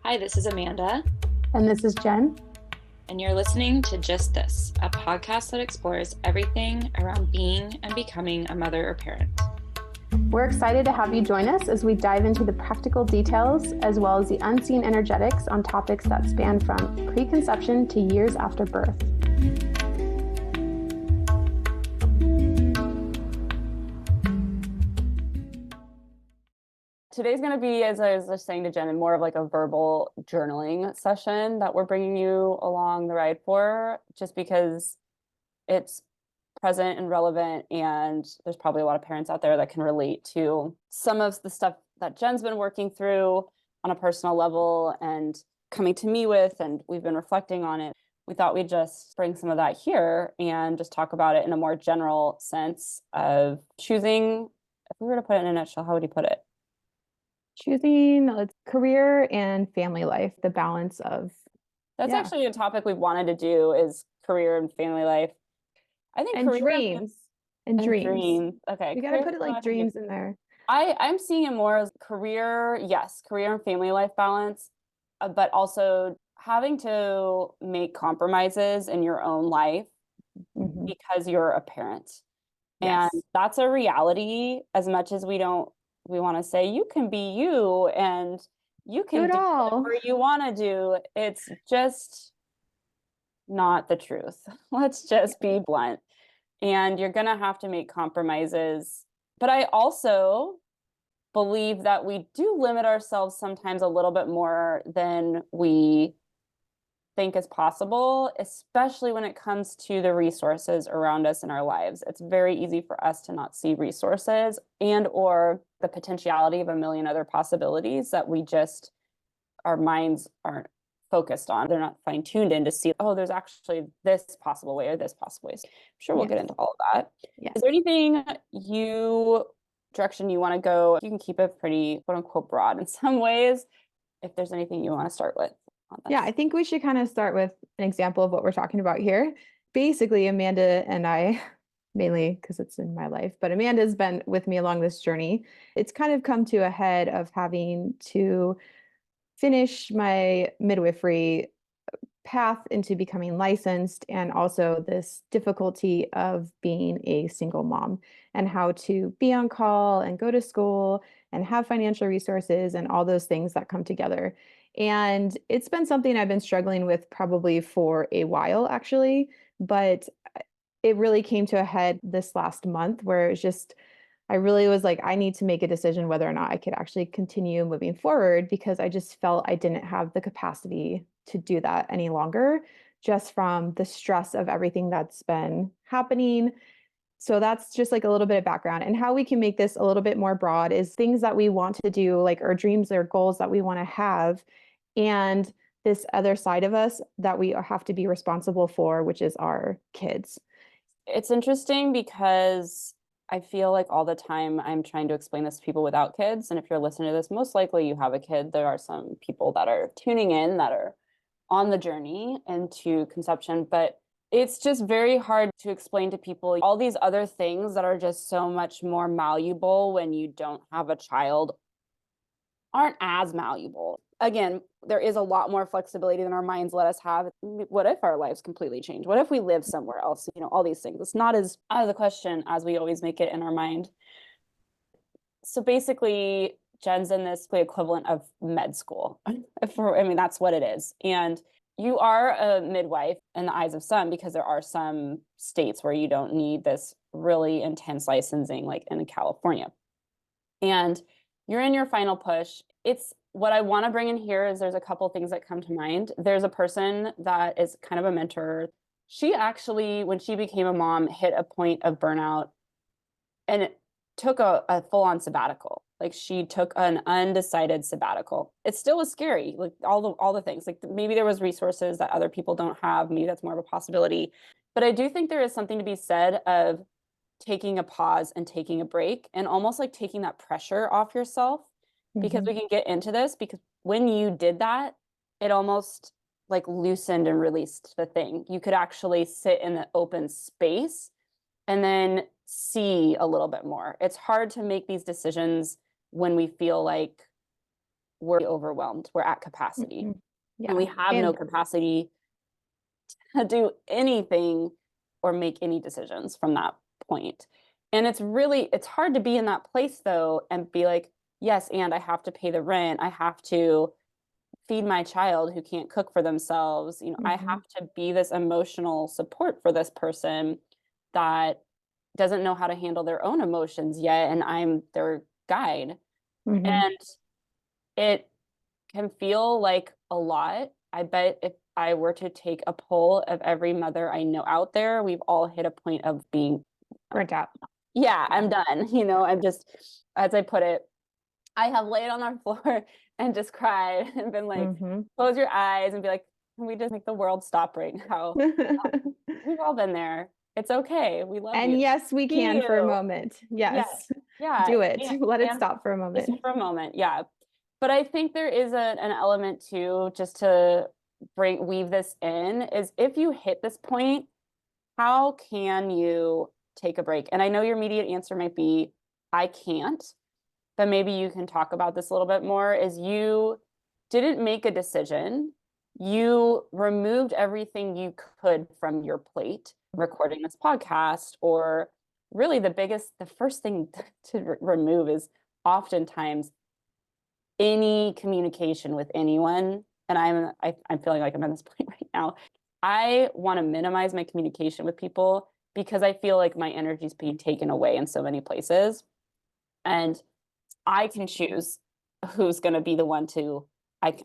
Hi, this is Amanda. And this is Jen. And you're listening to Just This, a podcast that explores everything around being and becoming a mother or parent. We're excited to have you join us as we dive into the practical details as well as the unseen energetics on topics that span from preconception to years after birth. Today's going to be, as I was just saying to Jen, more of like a verbal journaling session that we're bringing you along the ride for, just because it's present and relevant, and there's probably a lot of parents out there that can relate to some of the stuff that Jen's been working through on a personal level and coming to me with, and we've been reflecting on it. We thought we'd just bring some of that here and just talk about it in a more general sense of choosing. If we were to put it in a nutshell, how would you put it? Choosing career and family life, the balance of. That's actually a topic we've wanted to do, is career and family life. I think and career dreams. And dreams. Okay. We got to put it like dreams in there. I'm seeing it more as career, yes, career and family life balance, but also having to make compromises in your own life because you're a parent. Yes. And that's a reality. As much as we want to say you can be you and you can do whatever you want to do, it's just not the truth. Let's just be blunt. And you're going to have to make compromises. But I also believe that we do limit ourselves sometimes a little bit more than we think is possible, especially when it comes to the resources around us in our lives. It's very easy for us to not see resources and or the potentiality of a million other possibilities that our minds aren't focused on. They're not fine-tuned in to see, oh, there's actually this possible way or this possible way. I'm sure we'll get into all of that. Yes. Is there anything direction you want to go? You can keep it pretty quote unquote broad in some ways, if there's anything you want to start with on this. Yeah, I think we should kind of start with an example of what we're talking about here. Basically, Amanda and I, mainly because it's in my life, but Amanda's been with me along this journey. It's kind of come to a head of having to finish my midwifery path into becoming licensed, and also this difficulty of being a single mom and how to be on call and go to school and have financial resources and all those things that come together. And it's been something I've been struggling with probably for a while, actually, but it really came to a head this last month where it's just, I really was like, I need to make a decision whether or not I could actually continue moving forward, because I just felt I didn't have the capacity to do that any longer, just from the stress of everything that's been happening. So that's just like a little bit of background. And how we can make this a little bit more broad is things that we want to do, like our dreams or goals that we want to have, and this other side of us that we have to be responsible for, which is our kids. It's interesting because I feel like all the time I'm trying to explain this to people without kids. And if you're listening to this, most likely you have a kid. There are some people that are tuning in that are on the journey into conception, but it's just very hard to explain to people all these other things that are just so much more malleable when you don't have a child aren't as malleable. Again, there is a lot more flexibility than our minds let us have. What if our lives completely change? What if we live somewhere else? All these things. It's not as out of the question as we always make it in our mind. So basically, Jen's in this equivalent of med school. That's what it is. And you are a midwife in the eyes of some, because there are some states where you don't need this really intense licensing, like in California. And you're in your final push. It's what I want to bring in here is there's a couple things that come to mind. There's a person that is kind of a mentor. She actually, when she became a mom, hit a point of burnout and it took a full-on sabbatical. Like she took an undecided sabbatical. It still was scary, like all the things. Like maybe there was resources that other people don't have. Maybe that's more of a possibility. But I do think there is something to be said of taking a pause and taking a break, and almost like taking that pressure off yourself, because we can get into this, because when you did that, it almost like loosened and released the thing. You could actually sit in the open space and then see a little bit more. It's hard to make these decisions when we feel like we're overwhelmed, we're at capacity. Mhm. Yeah. And we have no capacity to do anything or make any decisions from that point. And it's hard to be in that place though and be like, yes, and I have to pay the rent. I have to feed my child who can't cook for themselves. I Mhm. have to be this emotional support for this person that doesn't know how to handle their own emotions yet, and I'm their guide. Mhm. And it can feel like a lot. I bet if I were to take a poll of every mother I know out there, we've all hit a point of being, Burnt out. yeah, Yeah. I'm done. I'm just, as I put it, I have laid on our floor and just cried and been like, Mhm. close your eyes and be like, can we just make the world stop right now? We've all been there. It's okay. We love you. And yes, we Be can for a you. moment. Yeah. Yes. Yeah. Do it. Let it And stop for a just moment. for a moment. Yeah. But I think there is an element too, just to weave this in, is if you hit this point, how can you take a break? And I know your immediate answer might be, I can't, but maybe you can talk about this a little bit more, is you didn't make a decision. You removed everything you could from your plate, recording this podcast, or really the first thing to remove is oftentimes any communication with anyone. And I'm feeling like I'm at this point right now. I want to minimize my communication with people because I feel like my energy is being taken away in so many places. And I can choose who's going to be the one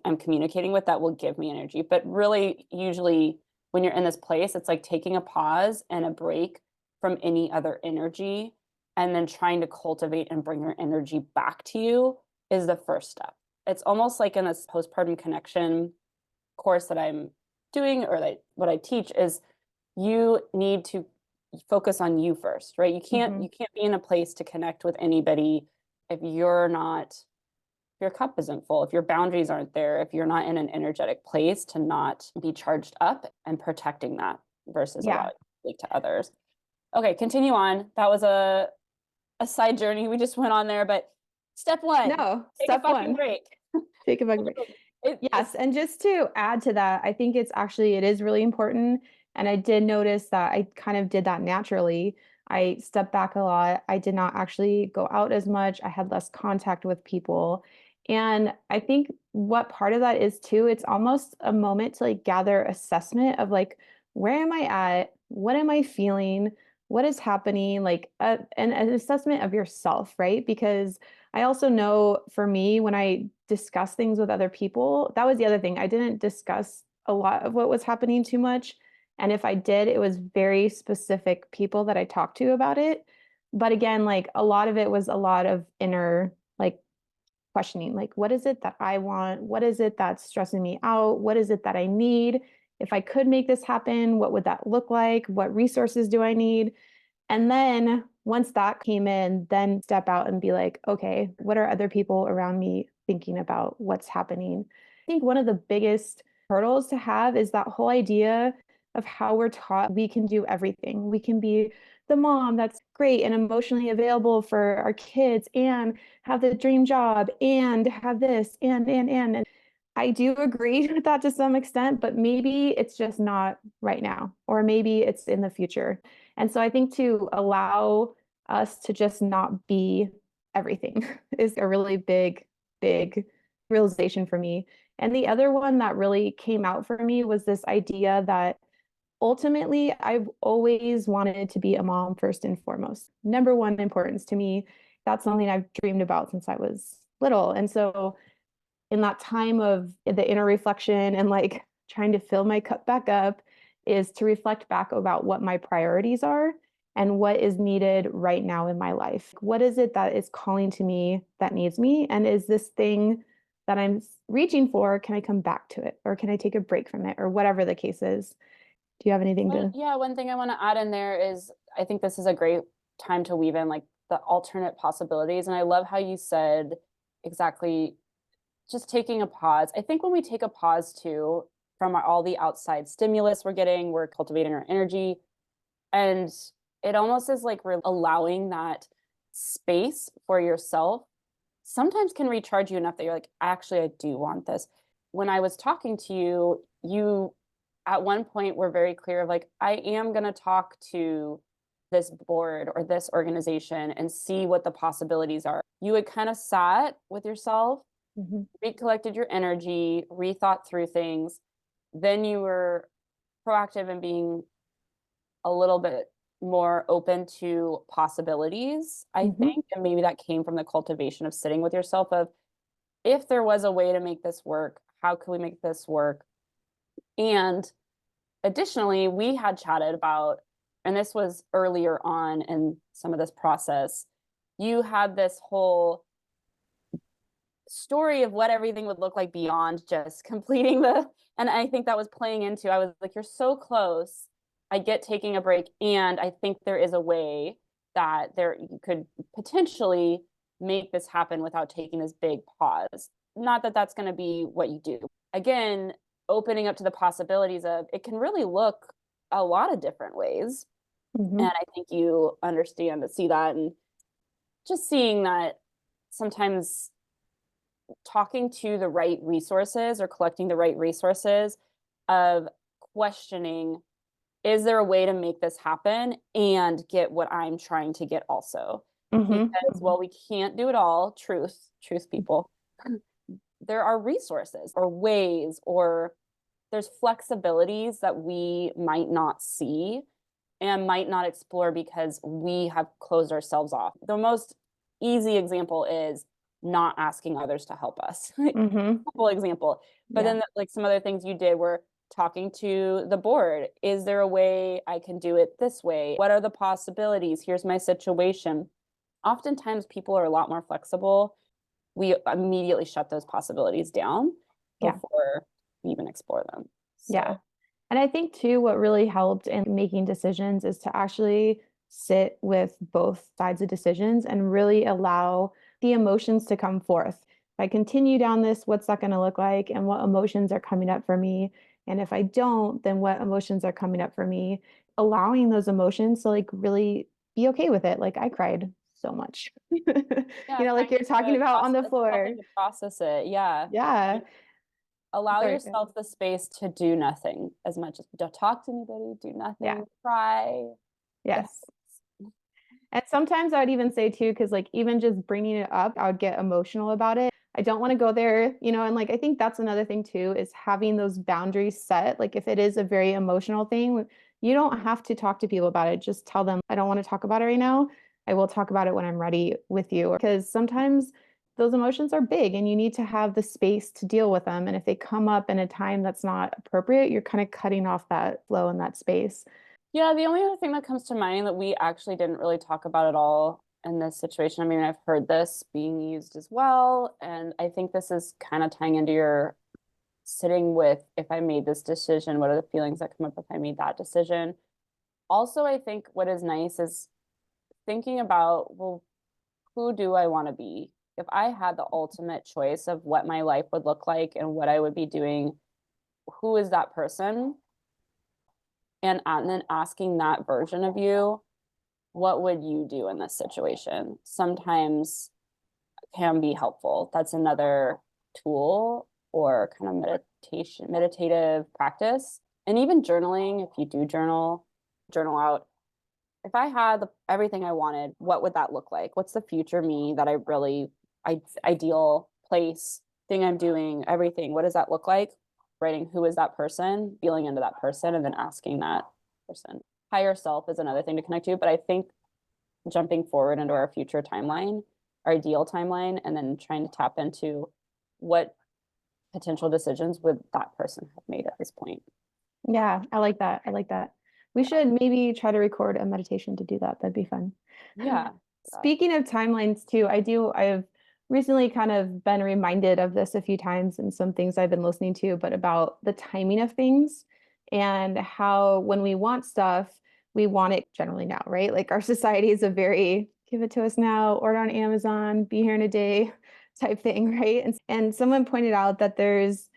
I'm communicating with that will give me energy. But really, usually when you're in this place, it's like taking a pause and a break from any other energy and then trying to cultivate and bring your energy back to you is the first step. It's almost like in this postpartum connection course that I'm doing, or what I teach is you need to focus on you first, right? Mhm. You can't be in a place to connect with anybody if your cup isn't full, if your boundaries aren't there, if you're not in an energetic place to not be charged up and protecting that versus Yeah. allowing it to others. Okay, continue on. That was a side journey we just went on there, but step one, No, take a step fucking one. break. Take a fucking break. It's Yes, and just to add to that, I think it is really important, and I did notice that I kind of did that naturally. I stepped back a lot. I did not actually go out as much. I had less contact with people. And I think what part of that is too, it's almost a moment to like gather assessment of like, where am I at? What am I feeling? What is happening? Like an assessment of yourself, right? Because I also know for me, when I discuss things with other people, that was the other thing. I didn't discuss a lot of what was happening too much. And if I did, it was very specific people that I talked to about it. But again, like a lot of it was a lot of inner like questioning, like, what is it that I want? What is it that's stressing me out? What is it that I need? If I could make this happen, what would that look like? What resources do I need? And then once that came in, then step out and be like, okay, what are other people around me thinking about what's happening? I think one of the biggest hurdles to have is that whole idea of how we're taught we can do everything. We can be the mom that's great and emotionally available for our kids and have the dream job and have this and I do agree with that to some extent, but maybe it's just not right now, or maybe it's in the future. And so I think to allow us to just not be everything is a really big realization for me. And the other one that really came out for me was this idea that ultimately I've always wanted to be a mom first and foremost. Number one importance to me. That's something I've dreamed about since I was little. And so in that time of the inner reflection and like trying to fill my cup back up is to reflect back about what my priorities are and what is needed right now in my life. What is it that is calling to me that needs me? And is this thing that I'm reaching for, can I come back to it? Or can I take a break from it? Or whatever the case is. Do you have anything to? Yeah, one thing I want to add in there is I think this is a great time to weave in like the alternate possibilities. And I love how you said exactly just taking a pause. I think when we take a pause too from all the outside stimulus we're getting, we're cultivating our energy. And it almost is like we're allowing that space for yourself sometimes can recharge you enough that you're like, actually, I do want this. When I was talking to you, you at one point were very clear of like, I am going to talk to this board or this organization and see what the possibilities are. You had kind of sat with yourself, recollected your energy, rethought through things. Then you were proactive in being a little bit more open to possibilities, I think. And maybe that came from the cultivation of sitting with yourself of, if there was a way to make this work, how could we make this work? And additionally, we had chatted about, and this was earlier on in some of this process, you had this whole story of what everything would look like beyond just completing the, and I think that was playing into, I was like, you're so close. I get taking a break. And I think there is a way that there you could potentially make this happen without taking this big pause. Not that that's going to be what you do. Again, opening up to the possibilities of it can really look a lot of different ways. And I think you understand to see that, and just seeing that sometimes talking to the right resources or collecting the right resources of questioning, is there a way to make this happen and get what I'm trying to get also? Because, well, we can't do it all. Truth, people. There are resources or ways, or there's flexibilities that we might not see and might not explore because we have closed ourselves off. The most easy example is not asking others to help us. Simple example. But then like some other things you did were talking to the board. Is there a way I can do it this way? What are the possibilities? Here's my situation. Oftentimes people are a lot more flexible. We immediately shut those possibilities down before we even explore them. So. Yeah. And I think too, what really helped in making decisions is to actually sit with both sides of decisions and really allow the emotions to come forth. If I continue down this, what's that going to look like? And what emotions are coming up for me? And if I don't, then what emotions are coming up for me? Allowing those emotions to like really be okay with it. Like I cried so much, like you're talking about on the floor. To process it. Yeah. Yeah. Allow yourself the space to do nothing as much as don't talk to anybody, do nothing, cry. Yes. And sometimes I would even say too, because like even just bringing it up, I would get emotional about it. I don't want to go there, and like I think that's another thing too, is having those boundaries set. Like if it is a very emotional thing, you don't have to talk to people about it. Just tell them, I don't want to talk about it right now. I will talk about it when I'm ready with you. Because sometimes those emotions are big and you need to have the space to deal with them. And if they come up in a time that's not appropriate, you're kind of cutting off that flow in that space. Yeah, the only other thing that comes to mind that we actually didn't really talk about at all in this situation, I mean, I've heard this being used as well, and I think this is kind of tying into your sitting with, if I made this decision, what are the feelings that come up if I made that decision? Also, I think what is nice is thinking about, well, who do I want to be? If I had the ultimate choice of what my life would look like and what I would be doing, who is that person? And then asking that version of you, what would you do in this situation? Sometimes can be helpful. That's another tool or kind of meditative practice. And even journaling, if you do journal out. If I had everything I wanted, what would that look like? What's the future me that ideal place, thing I'm doing, everything? What does that look like? Writing who is that person, feeling into that person, and then asking that person. Higher self is another thing to connect to, but I think jumping forward into our future timeline, our ideal timeline, and then trying to tap into what potential decisions would that person have made at this point. Yeah, I like that. We should maybe try to record a meditation to do that. That'd be fun. Yeah. Speaking of timelines too, I've recently kind of been reminded of this a few times and some things I've been listening to, but about the timing of things and how when we want stuff, we want it generally now, right? Like our society is a very give it to us now, order on Amazon, be here in a day type thing, right? And someone pointed out that there's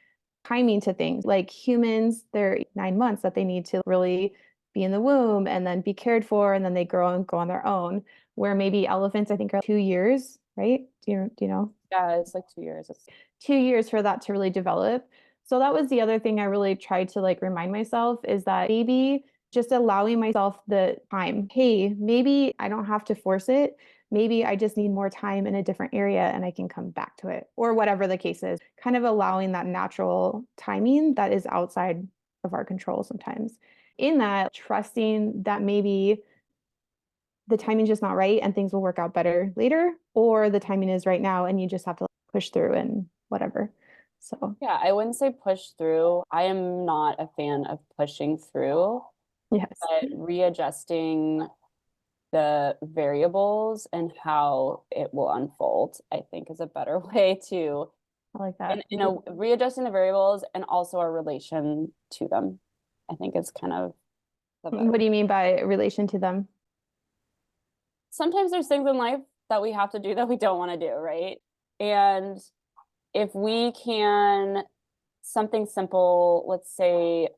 timing to things. Like humans, they're 9 months that they need to really be in the womb and then be cared for, and then they grow and go on their own. Where maybe elephants, I think, are 2 years, right? Do you know? Yeah, it's like 2 years. 2 years for that to really develop. So that was the other thing I really tried to like remind myself is that maybe just allowing myself the time. Hey, maybe I don't have to force it. Maybe I just need more time in a different area and I can come back to it, or whatever the case is. Kind of allowing that natural timing that is outside of our control sometimes. In that, trusting that maybe the timing's just not right and things will work out better later, or the timing is right now and you just have to push through and whatever. So, Yeah, I wouldn't say push through. I am not a fan of pushing through, yes, but readjusting the variables and how it will unfold, I think is a better way to, I like and that. readjusting the variables and also our relation to them. I think is kind of the better. What do you mean by relation to them? Sometimes there's things in life that we have to do that we don't want to do, right? And if we can, something simple, let's say,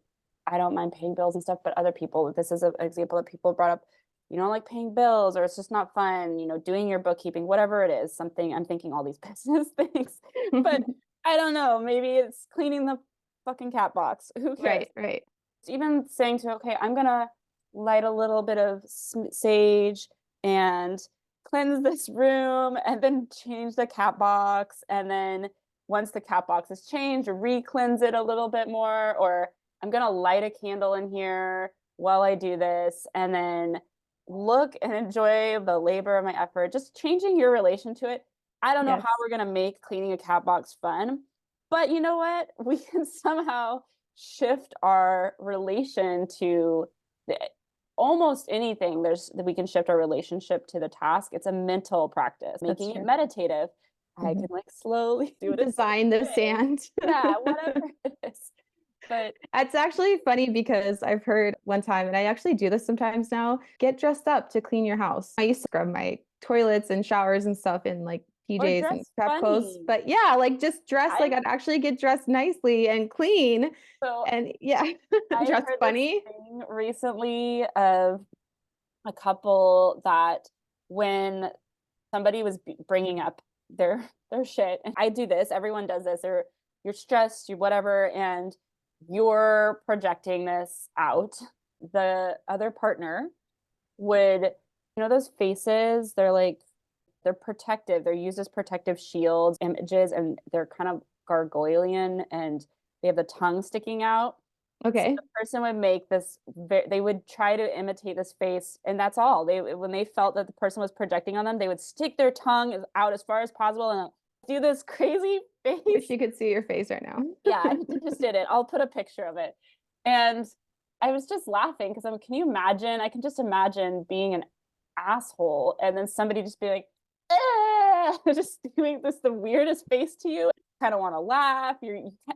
I don't mind paying bills and stuff, but other people, this is an example that people brought up, you don't like paying bills or it's just not fun, doing your bookkeeping, whatever it is, something, I'm thinking all these business things, but I don't know, maybe it's cleaning the fucking cat box. Who cares? Right. Even saying to, okay, I'm gonna light a little bit of sage and cleanse this room and then change the cat box. And then once the cat box is changed, re-cleanse it a little bit more, or I'm gonna light a candle in here while I do this, and then look and enjoy the labor of my effort, just changing your relation to it. I don't know Yes. how we're gonna make cleaning a cat box fun, but you know what? We can somehow shift our relation to almost anything that we can shift our relationship to the task. It's a mental practice, making it meditative. I can like slowly do it. Design the sand. Yeah, whatever it is. But it's actually funny because I've heard one time, and I actually do this sometimes now, get dressed up to clean your house. I used to scrub my toilets and showers and stuff in like PJs and prep clothes. But yeah, like just dress like I'd actually get dressed nicely and clean. So and yeah, dress funny. This thing recently of a couple that when somebody was bringing up their shit, and I do this, everyone does this, or you're stressed, you whatever, and you're projecting this out, the other partner would, those faces, they're protective, they're used as protective shields, images, and they're kind of gargoylean and they have the tongue sticking out. Okay. So the person would make this, they would try to imitate this face, and that's all. When they felt that the person was projecting on them, they would stick their tongue out as far as possible and do this crazy face. Wish you could see your face right now. Yeah, I just did it. I'll put a picture of it. And I was just laughing because can you imagine? I can just imagine being an asshole and then somebody just be like, just doing the weirdest face to you. Kind of want to laugh.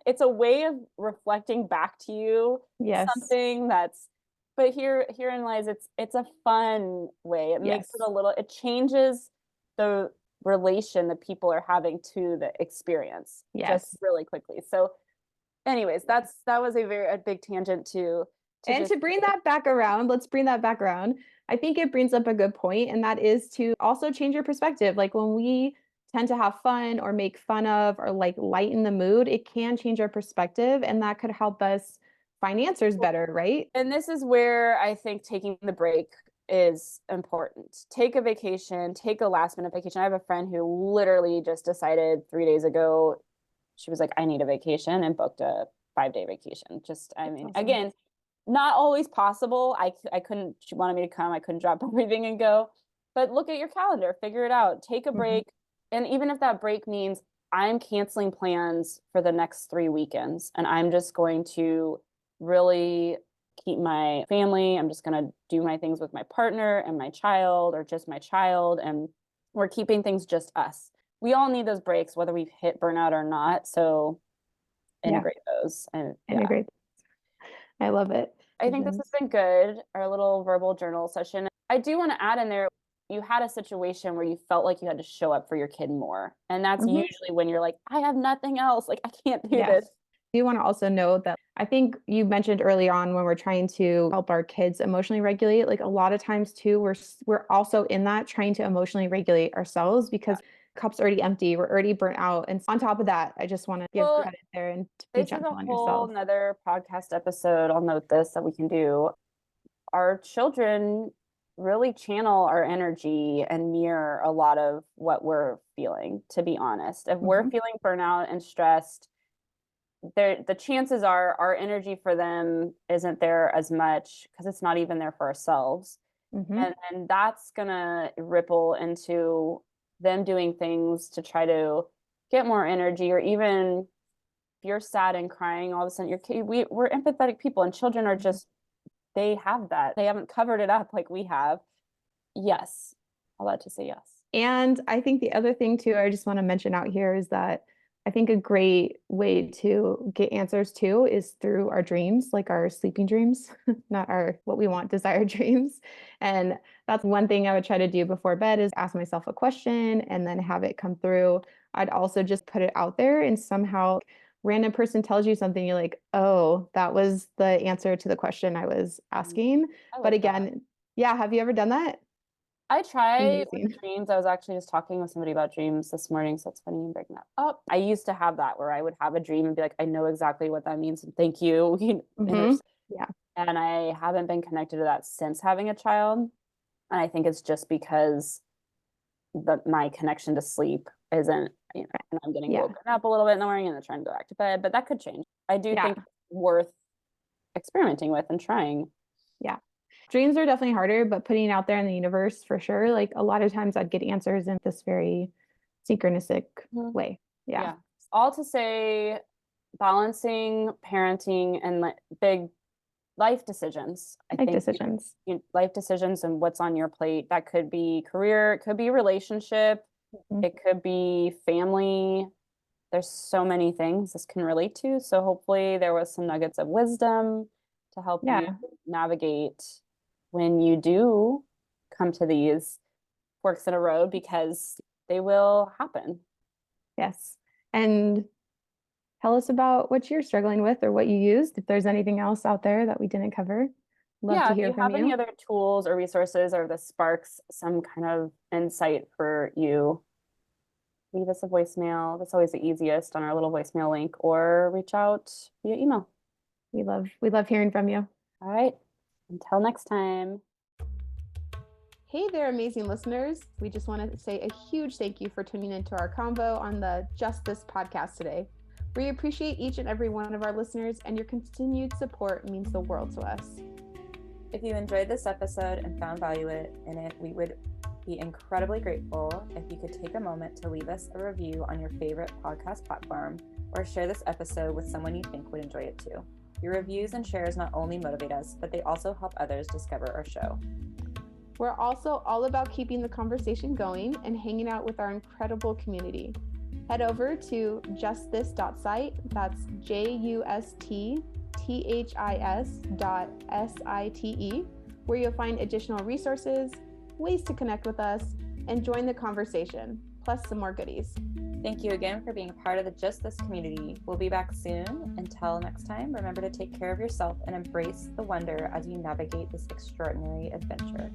It's a way of reflecting back to you something that's, but herein lies, it's a fun way. It makes it it changes the relation that people are having to the experience just really quickly. So anyways, that was a big tangent to bring that back around. Let's bring that back around. I think it brings up a good point, and that is to also change your perspective. Like when we tend to have fun or make fun of or like lighten the mood, it can change our perspective, and that could help us find answers better, right? And this is where I think taking the break is important. Take a vacation, take a last minute vacation. I have a friend who literally just decided 3 days ago, she was like, I need a vacation, and booked a 5-day vacation. Again, not always possible. I couldn't, she wanted me to come. I couldn't drop everything and go, but look at your calendar, figure it out, take a break. And even if that break means I'm canceling plans for the next 3 weekends and I'm just going to really keep my family, I'm just going to do my things with my partner and my child, or just my child, and we're keeping things just us. We all need those breaks, whether we've hit burnout or not. So integrate those. And integrate. I love it. I think this has been good, our little verbal journal session. I do want to add in there, you had a situation where you felt like you had to show up for your kid more. And that's usually when you're like, I have nothing else. Like, I can't do this. I do want to also note that I think you mentioned early on when we're trying to help our kids emotionally regulate, like a lot of times too, we're also in that trying to emotionally regulate ourselves, because cup's already empty, we're already burnt out. And on top of that, I just want to give credit there and to be this is a gentle on whole yourself. another podcast episode. I'll note this that we can do. Our children really channel our energy and mirror a lot of what we're feeling, to be honest. If we're feeling burnout and stressed, the chances are our energy for them isn't there as much because it's not even there for ourselves. And that's gonna ripple into them doing things to try to get more energy, or even if you're sad and crying, all of a sudden we're empathetic people, and children are just, they have that. They haven't covered it up like we have. Yes. I'll let you say yes. And I think the other thing too, I just want to mention out here is that I think a great way to get answers too is through our dreams, like our sleeping dreams, not our what we want desired dreams. And that's one thing I would try to do before bed is ask myself a question and then have it come through. I'd also just put it out there, and somehow random person tells you something, you're like, oh, that was the answer to the question I was asking. But again, yeah, have you ever done that? I try with dreams. I was actually just talking with somebody about dreams this morning, so it's funny you bring that up. I used to have that where I would have a dream and be like, I know exactly what that means, and thank you. Yeah. And I haven't been connected to that since having a child. And I think it's just because my connection to sleep isn't, and I'm getting woken up a little bit in the morning and then trying to go back to bed, but that could change. I do think it's worth experimenting with and trying. Yeah. Dreams are definitely harder, but putting it out there in the universe for sure. Like a lot of times I'd get answers in this very synchronistic way. Yeah. All to say, balancing parenting and big life decisions. Life decisions and what's on your plate. That could be career, it could be relationship, it could be family. There's so many things this can relate to. So hopefully there was some nuggets of wisdom to help you navigate when you do come to these forks in a road, because they will happen. Yes. And tell us about what you're struggling with or what you used. If there's anything else out there that we didn't cover, love to hear from you. If you have any other tools or resources, or this sparks some kind of insight for you, leave us a voicemail. That's always the easiest on our little voicemail link, or reach out via email. We love hearing from you. All right. Until next time. Hey there, amazing listeners. We just want to say a huge thank you for tuning into our convo on the Just This podcast today. We appreciate each and every one of our listeners, and your continued support means the world to us. If you enjoyed this episode and found value in it, we would be incredibly grateful if you could take a moment to leave us a review on your favorite podcast platform, or share this episode with someone you think would enjoy it too. Your reviews and shares not only motivate us, but they also help others discover our show. We're also all about keeping the conversation going and hanging out with our incredible community. Head over to justthis.site, that's JUSTTHIS.SITE, where you'll find additional resources, ways to connect with us, and join the conversation, plus some more goodies. Thank you again for being a part of the Just This community. We'll be back soon. Until next time, remember to take care of yourself and embrace the wonder as you navigate this extraordinary adventure.